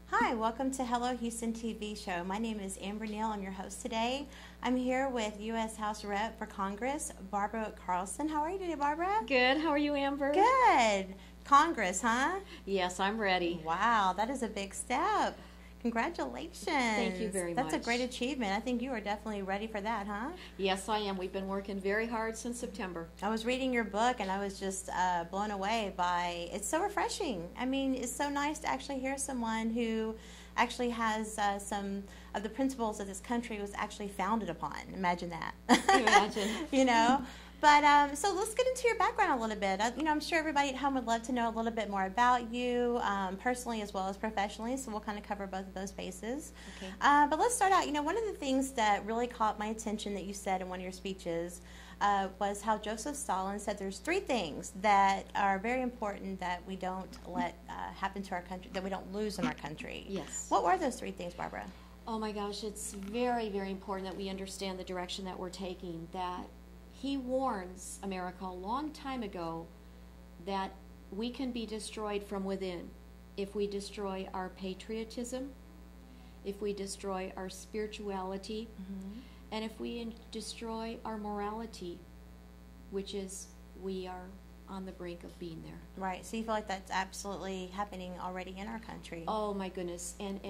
Hi, welcome to Hello Houston TV show. My name is Amber Neal. I'm your host today. I'm here with U.S. House Rep for Congress, Barbara Carlson. How are you today, Barbara? Good. How are you, Amber? Good. Congress, huh? Yes, I'm ready. Wow, that is a big step. Congratulations. Thank you very much. That's a great achievement. I think you are definitely ready for that, huh? Yes, I am. We've been working very hard since September. I was reading your book and I was just blown away by it's so refreshing. I mean, it's so nice to actually hear someone who actually has some of the principles that this country was actually founded upon. Imagine that. Imagine. You know? But so let's get into your background a little bit. I'm sure everybody at home would love to know a little bit more about you, personally as well as professionally. So we'll kind of cover both of those bases. Okay. But let's start out. One of the things that really caught my attention that you said in one of your speeches was how Joseph Stalin said there's three things that are very important that we don't let happen to our country, that we don't lose in our country. Yes. What were those three things, Barbara? Oh my gosh, it's very, very important that we understand the direction that we're taking. That he warns America a long time ago that we can be destroyed from within if we destroy our patriotism, if we destroy our spirituality, and if we destroy our morality, which is we are on the brink of being there. Right. So you feel like that's absolutely happening already in our country. Oh my goodness. And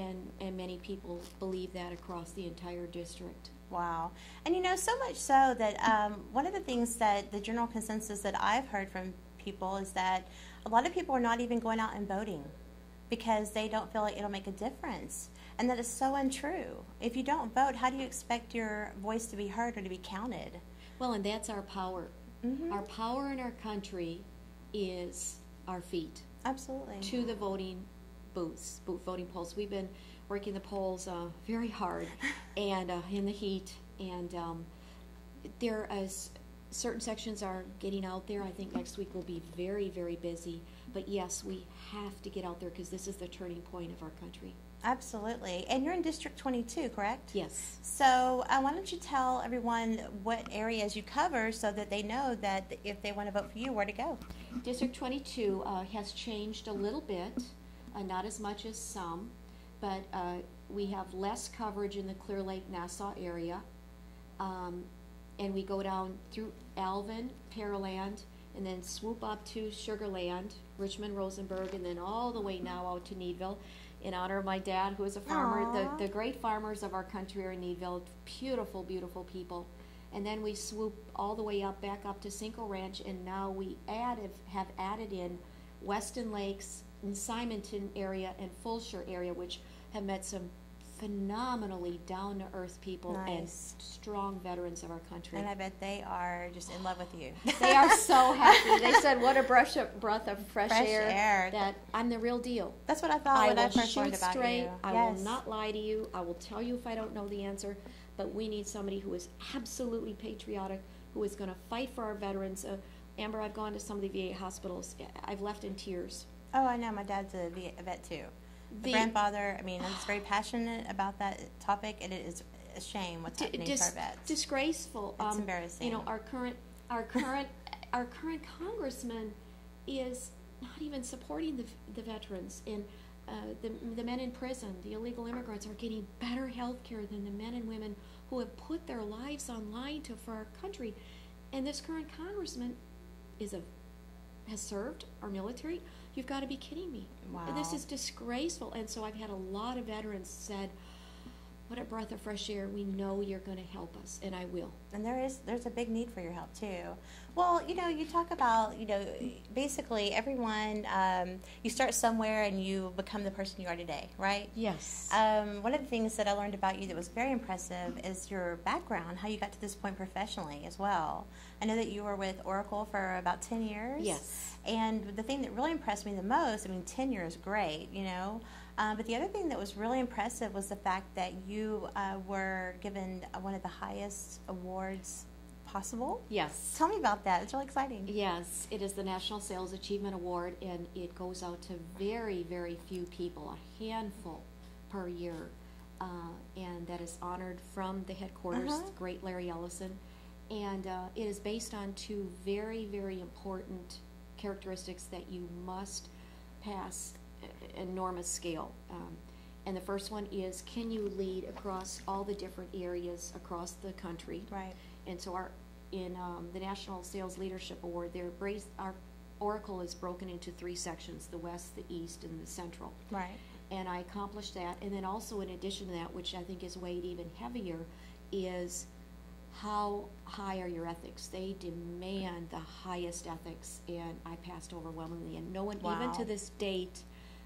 many people believe that across the entire district. Wow. And so much so that one of the things that the general consensus that I've heard from people is that a lot of people are not even going out and voting because they don't feel like it'll make a difference. And that is so untrue. If you don't vote, how do you expect your voice to be heard or to be counted? Well, and that's our power. Mm-hmm. Our power in our country is our feet. Absolutely. To the voting booths, voting polls. We've been working the polls very hard and in the heat. And there is certain sections are getting out there. I think next week will be very, very busy. But yes, we have to get out there because this is the turning point of our country. Absolutely. And you're in District 22, correct? Yes. So why don't you tell everyone what areas you cover so that they know that if they want to vote for you, where to go? District 22 has changed a little bit, not as much as some, but we have less coverage in the Clear Lake, Nassau area. And we go down through Alvin, Pearland, and then swoop up to Sugar Land, Richmond, Rosenberg, and then all the way now out to Needville. In honor of my dad, who is a farmer. The great farmers of our country are in Needville. Beautiful, beautiful people. And then we swoop all the way up, back up to Cinco Ranch, and now we have added in Weston Lakes and Simonton area and Fulshire area, which have met some phenomenally down-to-earth people and strong veterans of our country. And I bet they are just in love with you. They are so happy. They said, what a breath of fresh air, that I'm the real deal. That's what I thought when I first learned about straight. you. I will not lie to you. I will tell you if I don't know the answer. But we need somebody who is absolutely patriotic, who is going to fight for our veterans. Amber, I've gone to some of the VA hospitals. I've left in tears. Oh, I know. My dad's a vet, too. The grandfather, I'm very passionate about that topic, and it is a shame what's happening to our vets. Disgraceful. It's embarrassing. Our current congressman is not even supporting the veterans, and the men in prison, the illegal immigrants, are getting better health care than the men and women who have put their lives on line for our country. And this current congressman has served our military. You've got to be kidding me. Wow. This is disgraceful. And so I've had a lot of veterans said, what a breath of fresh air. We know you're going to help us, and I will. And there's a big need for your help, too. Well, you talk about, basically everyone, you start somewhere and you become the person you are today, right? Yes. One of the things that I learned about you that was very impressive is your background, how you got to this point professionally as well. I know that you were with Oracle for about 10 years. Yes. And the thing that really impressed me the most, 10 years is great, but the other thing that was really impressive was the fact that you were given one of the highest awards possible. Yes. Tell me about that. It's really exciting. Yes, it is the National Sales Achievement Award, and it goes out to very, very few people, a handful per year, and that is honored from the headquarters, the great Larry Ellison, and it is based on two very, very important characteristics that you must pass enormous scale. And the first one is, can you lead across all the different areas across the country? Right. And so in the National Sales Leadership Award, our Oracle is broken into 3 sections: the West, the East, and the Central. Right. And I accomplished that. And then also, in addition to that, which I think is weighed even heavier, is how high are your ethics? They demand the highest ethics, and I passed overwhelmingly. And no one, even to this date,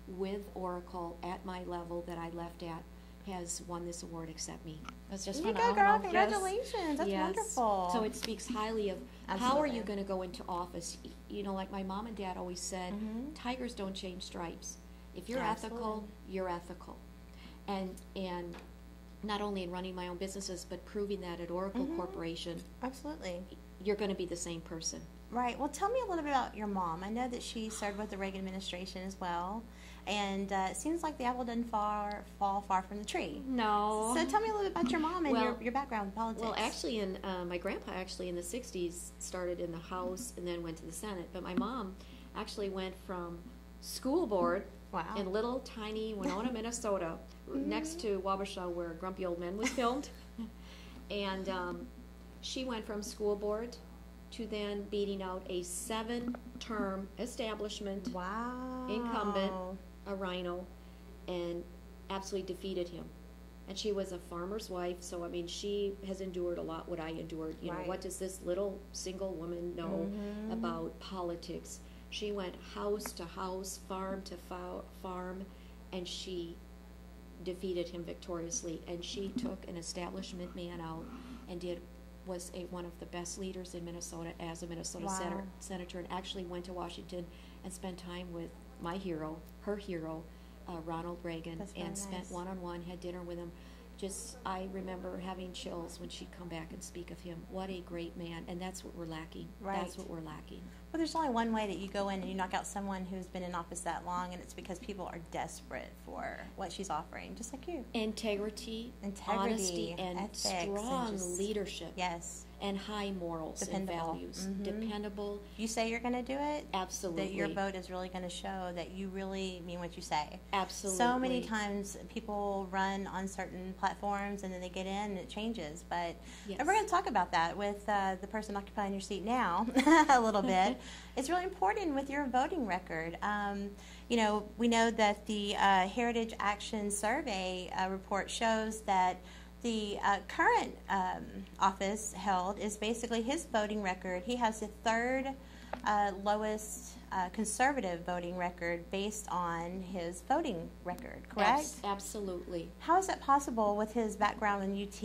with Oracle at my level that I left at, has won this award except me. That's just phenomenal. You go, girl. Congratulations. That's wonderful. So it speaks highly of how are you going to go into office. You know, like my mom and dad always said, tigers don't change stripes. If you're ethical, you're ethical. And not only in running my own businesses, but proving that at Oracle Corporation. Absolutely. You're going to be the same person. Right. Well, tell me a little bit about your mom. I know that she served with the Reagan administration as well. And it seems like the apple doesn't fall far from the tree. No. So tell me a little bit about your mom and your background in politics. Well, actually, my grandpa in the 60s started in the House and then went to the Senate. But my mom actually went from school board in little tiny Winona, Minnesota, next to Wabasha, where Grumpy Old Men was filmed. And she went from school board to then beating out a 7-term establishment incumbent, a rhino, and absolutely defeated him. And she was a farmer's wife, so I mean, she has endured a lot what I endured. You know, what does this little single woman know about politics? She went house to house, farm to farm, and she defeated him victoriously. And she took an establishment man out and was one of the best leaders in Minnesota as a Minnesota senator, and actually went to Washington and spent time with my hero, her hero, Ronald Reagan, and spent one-on-one, had dinner with him. I remember having chills when she'd come back and speak of him. What a great man, and that's what we're lacking. Right. That's what we're lacking. Well, there's only one way that you go in and you knock out someone who's been in office that long, and it's because people are desperate for what she's offering, just like you. Integrity, honesty, and ethics, strong and leadership. Yes. And high morals and values. Dependable. If you say you're going to do it, absolutely, that your vote is really going to show that you really mean what you say. Absolutely. So many times people run on certain platforms and then they get in and it changes. But and we're going to talk about that with the person occupying your seat now a little bit. It's really important with your voting record. You know, we know that the Heritage Action Survey report shows that the current office held is basically his voting record. He has the 3rd lowest conservative voting record based on his voting record, correct? Absolutely. How is that possible with his background in UT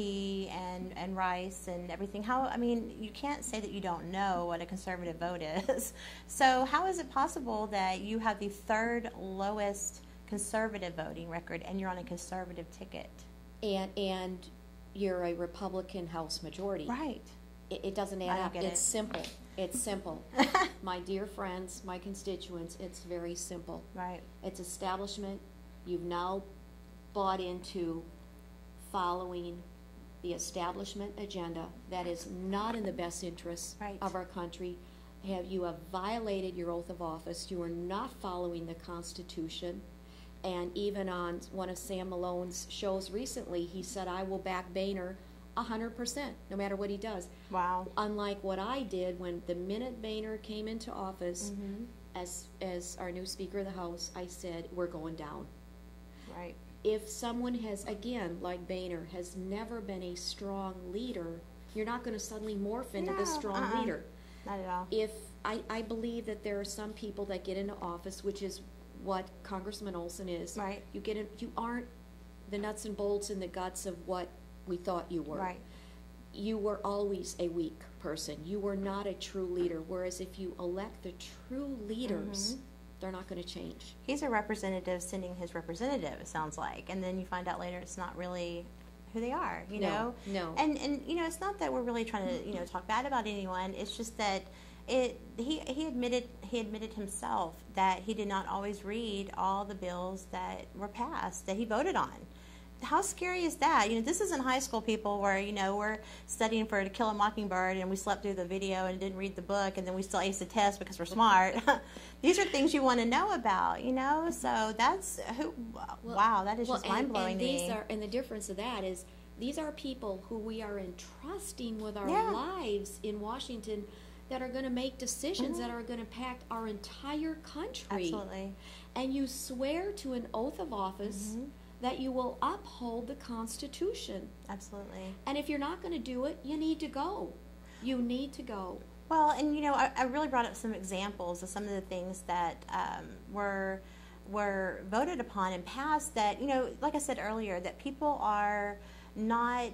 and Rice and everything? I mean, you can't say that you don't know what a conservative vote is. So how is it possible that you have the 3rd lowest conservative voting record and you're on a conservative ticket? And you're a Republican House majority. Right. It doesn't add up. It's simple. It's simple. My dear friends, my constituents, it's very simple. Right. It's establishment. You've now bought into following the establishment agenda that is not in the best interest of our country. You have violated your oath of office. You are not following the Constitution. And even on one of Sam Malone's shows recently, he said, I will back Boehner 100%, no matter what he does. Wow. Unlike what I did when the minute Boehner came into office as our new Speaker of the House, I said, we're going down. Right. If someone has, again, like Boehner, has never been a strong leader, you're not going to suddenly morph into this strong leader. Not at all. If I believe that there are some people that get into office, which is what Congressman Olson is. Right. You aren't the nuts and bolts and the guts of what we thought you were. Right. You were always a weak person. You were not a true leader. Whereas if you elect the true leaders, they're not going to change. He's a representative sending his representative, it sounds like. And then you find out later it's not really who they are, you know? No. And you know, it's not that we're really trying to, talk bad about anyone. It's just that he admitted himself that he did not always read all the bills that were passed that he voted on, how scary is that? This isn't high school, people, where, we're studying for To Kill a Mockingbird and we slept through the video and didn't read the book and then we still aced the test because we're smart. These are things you want to know about, so that's, wow, that is just mind-blowing to me. And the difference of that is these are people who we are entrusting with our lives in Washington that are going to make decisions that are going to impact our entire country. Absolutely. And you swear to an oath of office that you will uphold the Constitution. Absolutely. And if you're not going to do it, you need to go. You need to go. Well, and I really brought up some examples of some of the things that were voted upon and passed that, like I said earlier, that people are not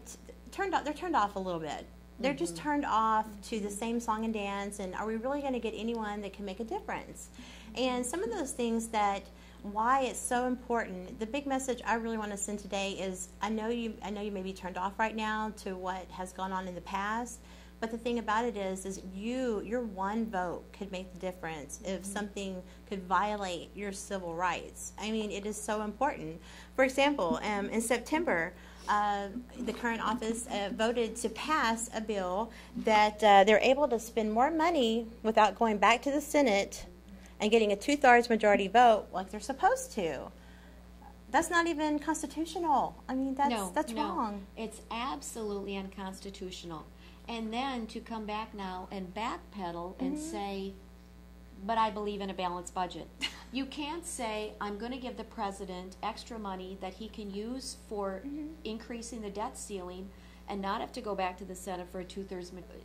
turned off. They're turned off a little bit. They're just turned off to the same song and dance, and are we really going to get anyone that can make a difference? And some of those things that why it's so important, the big message I really want to send today is I know you may be turned off right now to what has gone on in the past, but the thing about it is your one vote could make the difference if something could violate your civil rights. I mean, it is so important. For example, in September, the current office voted to pass a bill that they're able to spend more money without going back to the Senate and getting a 2/3 majority vote like they're supposed to. That's not even constitutional. I mean, that's wrong. It's absolutely unconstitutional. And then to come back now and backpedal and say, but I believe in a balanced budget. You can't say, I'm going to give the president extra money that he can use for increasing the debt ceiling and not have to go back to the Senate for a 2/3 majority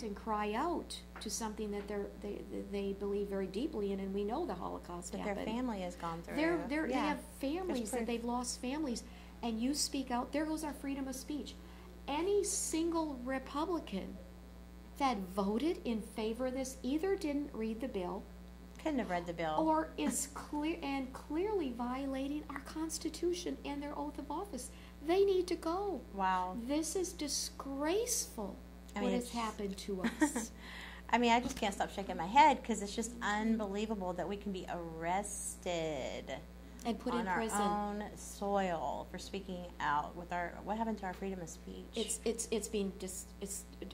and cry out to something that they believe very deeply in, and we know the Holocaust happened. Their family has gone through. They have families that they've lost families, and you speak out. There goes our freedom of speech. Any single Republican that voted in favor of this either didn't read the bill, couldn't have read the bill, or is clearly violating our Constitution and their oath of office. They need to go. Wow. This is disgraceful. What has happened to us. I mean, I just can't stop shaking my head because it's just unbelievable that we can be arrested and put on in prison our own soil for speaking out with what happened to our freedom of speech. It's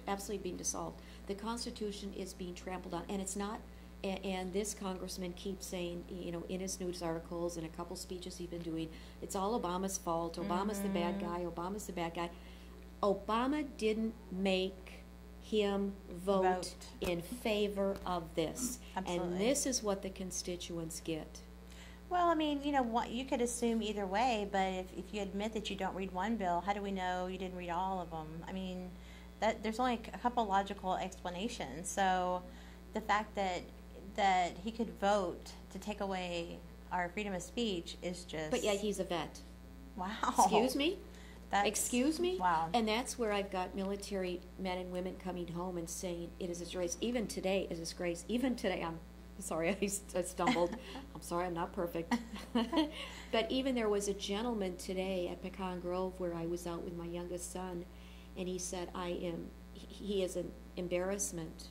absolutely being dissolved. The Constitution is being trampled on, and it's not. And this congressman keeps saying, in his news articles and a couple speeches he's been doing, it's all Obama's fault. Obama's the bad guy. Obama's the bad guy. Obama didn't make him vote in favor of this. Absolutely. And this is what the constituents get. Well, I mean, you could assume either way, but if you admit that you don't read one bill, how do we know you didn't read all of them? I mean, there's only a couple logical explanations. So the fact that he could vote to take away our freedom of speech is just... But yet he's a vet. Wow. Excuse me? Excuse me? Wow. And that's where I've got military men and women coming home and saying it is a disgrace. Even today is a disgrace. Even today, I'm sorry, I stumbled. I'm sorry, I'm not perfect. But even there was a gentleman today at Pecan Grove where I was out with my youngest son, and he said, he is an embarrassment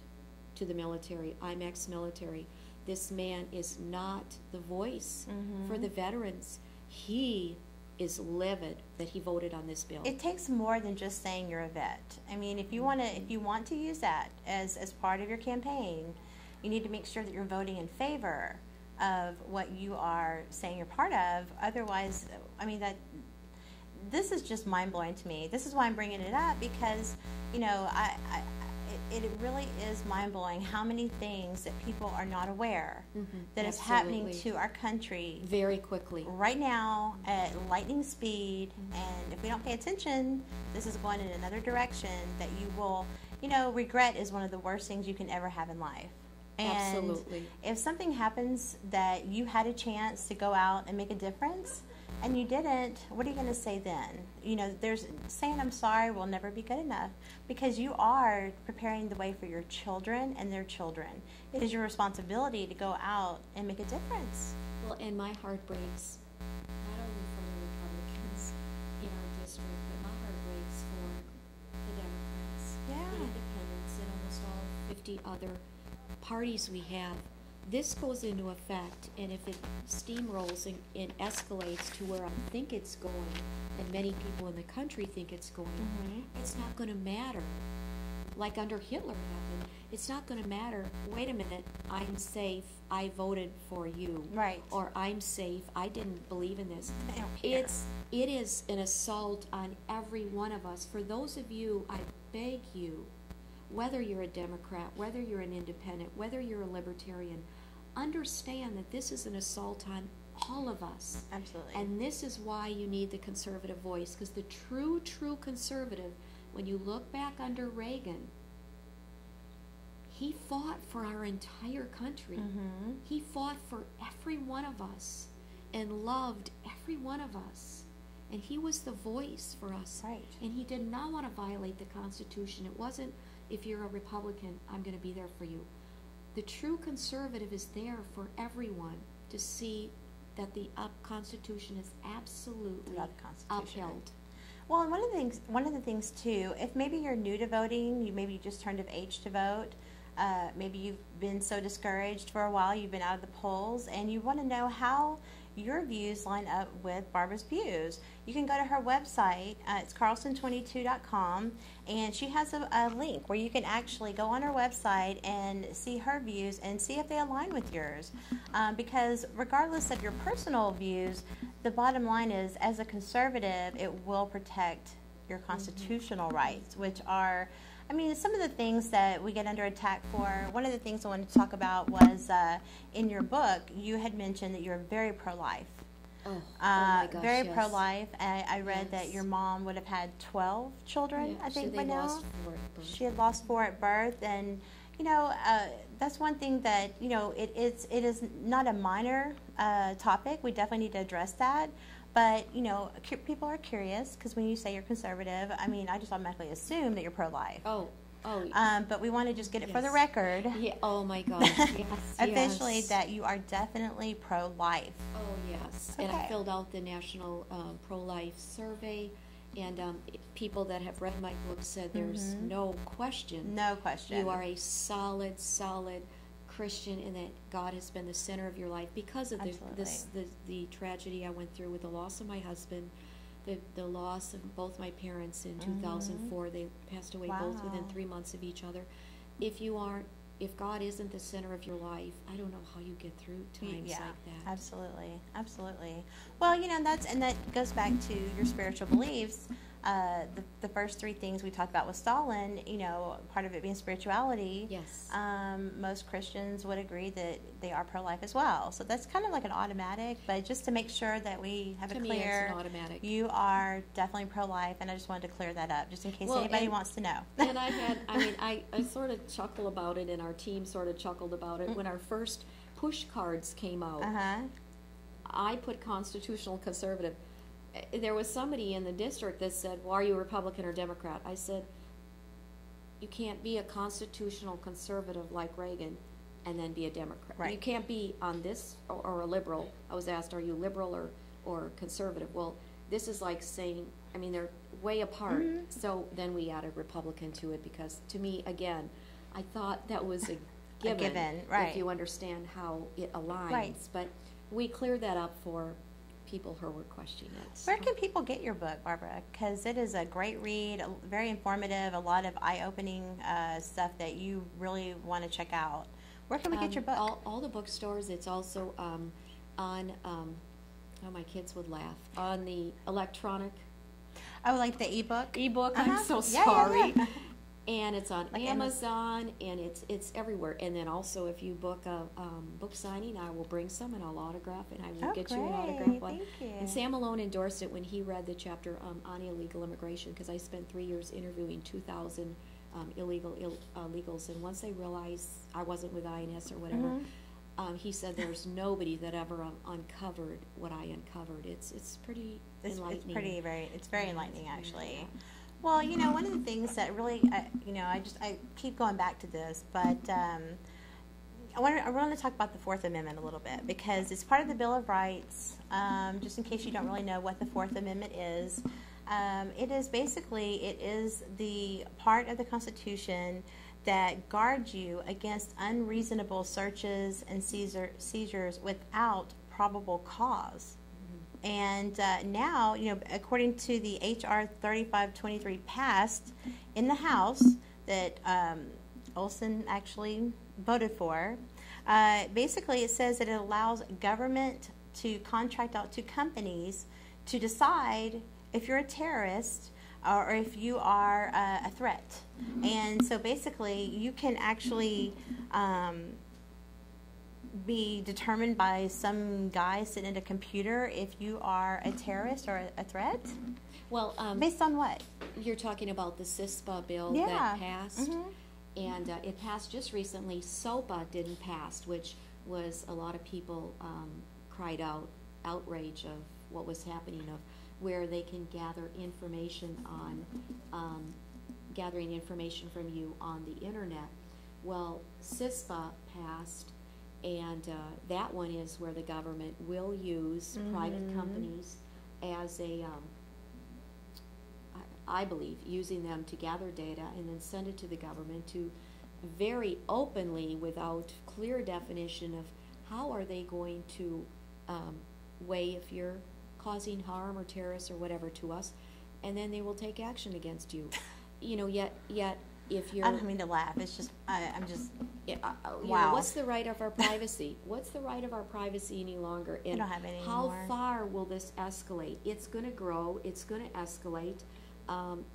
to the military. I'm ex-military. This man is not the voice for the veterans. He is livid that he voted on this bill. It takes more than just saying you're a vet. I mean, if you want to use that as part of your campaign, you need to make sure that you're voting in favor of what you are saying you're part of. Otherwise, I mean, this is just mind-blowing to me. This is why I'm bringing it up, because it really is mind-blowing how many things that people are not aware that is happening to our country very quickly right now at lightning speed. And if we don't pay attention, this is going in another direction that you will, regret is one of the worst things you can ever have in life. And absolutely. If something happens that you had a chance to go out and make a difference and you didn't, what are you going to say then? There's saying I'm sorry will never be good enough, because you are preparing the way for your children and their children. It is your responsibility to go out and make a difference. Well, and my heart breaks, not only for the Republicans in our district, but my heart breaks for the Democrats, the Independents, and almost all 50 other parties we have this goes into effect, and if it steamrolls and escalates to where I think it's going, and many people in the country think it's going, it's not going to matter. Like under Hitler happened, it's not going to matter. Wait a minute, I'm safe. I voted for you. Right. Or I'm safe. I didn't believe in this. I don't care. It is an assault on every one of us. For those of you, I beg you, whether you're a Democrat, whether you're an independent, whether you're a libertarian, understand that this is an assault on all of us. Absolutely. And this is why you need the conservative voice, because the true conservative, when you look back under Reagan, he fought for our entire country. He fought for every one of us and loved every one of us. And he was the voice for us. Right. And he did not want to violate the Constitution. It wasn't, if you're a Republican, I'm going to be there for you. The true conservative is there for everyone to see that the Constitution is absolutely upheld. Well, and one of the things too, if maybe you're new to voting, you just turned of age to vote, maybe you've been so discouraged for a while, you've been out of the polls, and you want to know how your views line up with Barbara's views. You can go to her website. It's carlson22.com, and she has a link where you can actually go on her website and see her views and see if they align with yours. Because regardless of your personal views, the bottom line is, as a conservative, it will protect your constitutional rights, which are, I mean, some of the things that we get under attack for. One of the things I wanted to talk about was in your book, you had mentioned that you're very pro-life. Oh my gosh, very yes. pro-life. I read that your mom would have had 12 children, I think, by now. She had lost 4 at birth, and that's one thing that it is not a minor topic. We definitely need to address that. But, people are curious, because when you say you're conservative, I mean, I just automatically assume that you're pro-life. Oh. But we want to just get it for the record. Yeah. Oh, my gosh. Yes. Officially, that you are definitely pro-life. Oh, yes. Okay. And I filled out the National Pro-Life Survey, and people that have read my book said there's no question. No question. You are a solid Christian, and that God has been the center of your life because of the tragedy I went through with the loss of my husband, the loss of both my parents in 2004. They passed away both within 3 months of each other. If God isn't the center of your life, I don't know how you get through times like that. Absolutely. Well, that goes back to your spiritual beliefs. The first 3 things we talked about with Stalin, part of it being spirituality. Yes. Most Christians would agree that they are pro-life as well. So that's kind of like an automatic, but just to make sure that we have To it me, clear, it's an automatic. You are definitely pro-life, and I just wanted to clear that up, just in case anybody wants to know. And I sort of chuckle about it, and our team sort of chuckled about it. When our first push cards came out, I put constitutional conservative. There was somebody in the district that said, well, are you Republican or Democrat? I said, you can't be a constitutional conservative like Reagan and then be a Democrat. Right. You can't be on this or a liberal. I was asked, are you liberal or conservative? Well, this is like saying, they're way apart. So then we added Republican to it, because to me, again, I thought that was a given, right. if you understand how it aligns. Right. But we cleared that up for people who were questioning it. Where can people get your book, Barbara? Because it is a great read, very informative, a lot of eye-opening stuff that you really want to check out. Where can we get your book? All the bookstores. It's also on, my kids would laugh, on the electronic. Oh, like the ebook? Ebook, I'm so sorry. Yeah. And it's on Amazon, and it's everywhere. And then also, if you book a book signing, I will bring some, and I'll autograph it, and I will get you an autograph one. Thank you. And Sam Malone endorsed it when he read the chapter on illegal immigration, because I spent 3 years interviewing 2,000 illegals, and once they realized I wasn't with INS or whatever, he said there's nobody that ever uncovered what I uncovered. It's pretty enlightening. It's very enlightening, actually. Yeah. Well, one of the things that really, I keep going back to this, but I want to talk about the Fourth Amendment a little bit, because it's part of the Bill of Rights. Just in case you don't really know what the Fourth Amendment is, it is the part of the Constitution that guard you against unreasonable searches and seizures without probable cause. And now, according to the H.R. 3523 passed in the House that Olson actually voted for, basically it says that it allows government to contract out to companies to decide if you're a terrorist or if you are a threat. And so basically you can actually be determined by some guy sitting at a computer if you are a terrorist or a threat? Well, based on what? You're talking about the CISPA bill Yeah. that passed, Mhm. and it passed just recently. SOPA didn't pass, which was a lot of people cried out outrage of what was happening, of where they can gather information on gathering information from you on the internet. Well, CISPA passed, and that one is where the government will use private companies as a, I believe, using them to gather data and then send it to the government to very openly, without clear definition of how are they going to weigh if you're causing harm or terrorists or whatever to us, and then they will take action against you. Yet if you're... I don't mean to laugh. It's just, I'm just, wow. What's the right of our privacy? What's the right of our privacy any longer? And I don't have any how anymore. far will this escalate? It's going to grow. It's going to escalate.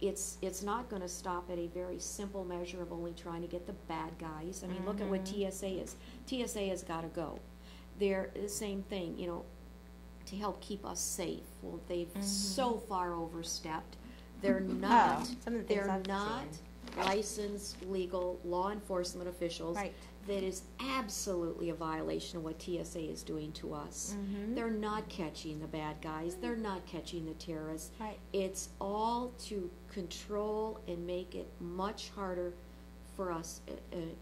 It's not going to stop at a very simple measure of only trying to get the bad guys. I mean, look at what TSA is. TSA has got to go. They're the same thing, to help keep us safe. Well, they've so far overstepped. They're not. Some of the things I've seen. Licensed legal law enforcement officials. Right. That is absolutely a violation of what TSA is doing to us. They're not catching the bad guys. They're not catching the terrorists. Right. It's all to control and make it much harder for us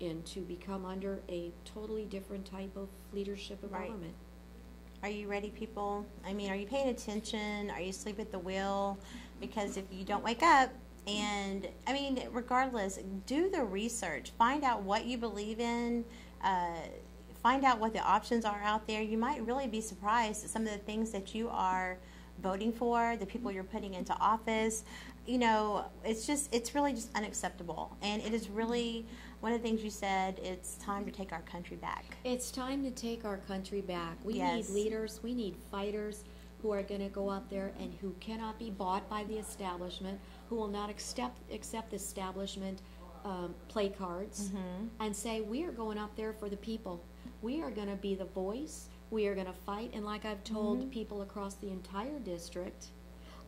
and to become under a totally different type of leadership of government. Are you ready, people? I mean, are you paying attention? Are you asleep at the wheel? Because if you don't wake up, and I mean, regardless, do the research. Find out what you believe in. Find out what the options are out there. You might really be surprised at some of the things that you are voting for, the people you're putting into office. It's really just unacceptable. And it is really, one of the things you said, it's time to take our country back. It's time to take our country back. We Yes. need leaders. We need fighters who are going to go out there and who cannot be bought by the establishment, who will not accept establishment play cards, and say, we are going up there for the people. We are going to be the voice. We are going to fight. And like I've told people across the entire district,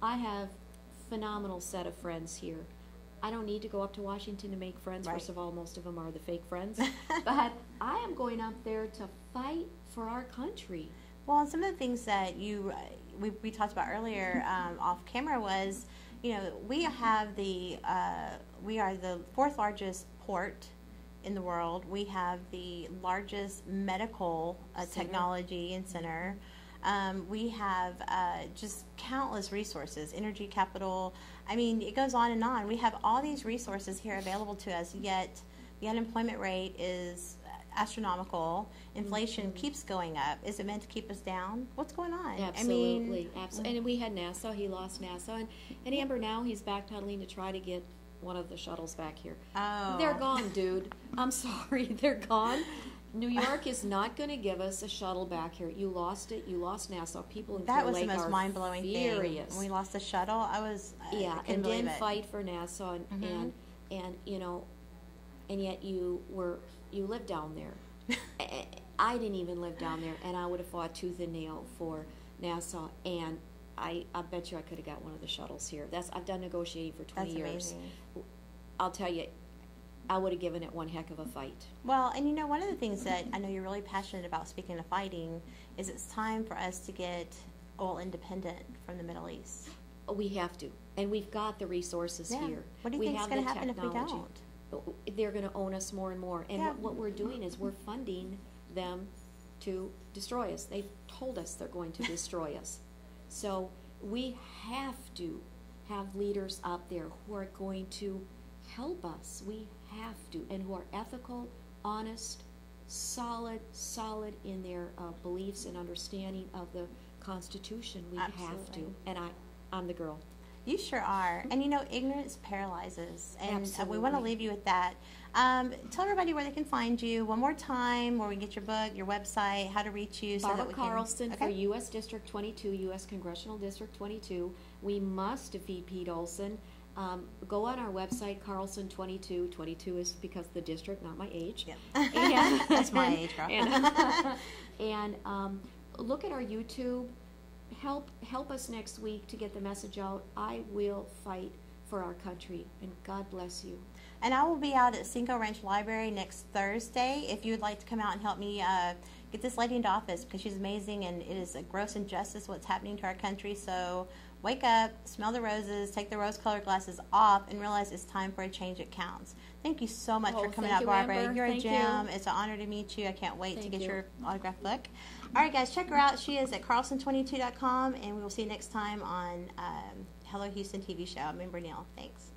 I have phenomenal set of friends here. I don't need to go up to Washington to make friends. Right. First of all, most of them are the fake friends. But I am going up there to fight for our country. Well, and some of the things that we talked about earlier off camera was, we are the fourth largest port in the world. We have the largest medical technology and center. We have just countless resources, energy capital. I mean, it goes on and on. We have all these resources here available to us, yet the unemployment rate is astronomical. Inflation keeps going up. Is it meant to keep us down? What's going on? Absolutely. And we had NASA. He lost NASA. And Amber, now he's backpedaling to try to get one of the shuttles back here. Oh. They're gone, dude. I'm sorry. They're gone. New York is not going to give us a shuttle back here. You lost it. You lost NASA. People in Clear That was Lake the most are mind-blowing furious. thing. When we lost the shuttle, I and then fight for NASA and and yet you lived down there. I didn't even live down there, and I would have fought tooth and nail for NASA, and I bet you I could have got one of the shuttles here. I've done negotiating for 20 That's years. amazing. I'll tell you, I would have given it one heck of a fight. Well, and one of the things that I know you're really passionate about, speaking of fighting, is it's time for us to get oil independent from the Middle East. We have to, and we've got the resources here. What do you think is going to happen if we don't? They're going to own us more and more. And Yeah. what we're doing is we're funding them to destroy us. They've told us they're going to destroy us. So we have to have leaders out there who are going to help us. We have to, and who are ethical, honest, solid in their beliefs and understanding of the Constitution. We have Absolutely. to, and I'm the girl. You sure are. And you know, ignorance paralyzes. And we want to Absolutely. leave you with that. Tell everybody where they can find you one more time, where we can get your book, your website, how to reach you. Barbara so that we Carlson can, for U.S. District 22, U.S. Congressional District 22. We must defeat Pete Olson. Go on our website, Carlson 22. 22 is because of the district, not my age. Yep. And, That's my age, girl. And look at our YouTube. Help us next week to get the message out. I will fight for our country, and God bless you. And I will be out at Cinco Ranch Library next Thursday. If you would like to come out and help me get this lady into office, because she's amazing, and it is a gross injustice what's happening to our country. So wake up, smell the roses, take the rose-colored glasses off, and realize it's time for a change that counts. Thank you so much for coming thank out, you, Barbara. Amber. You're Thank a you. gem. It's an honor to meet you. I can't wait to Thank get you. your autographed book. All right, guys, check her out. She is at carlson22.com, and we will see you next time on Hello Houston TV show. I'm Amber Neal. Thanks.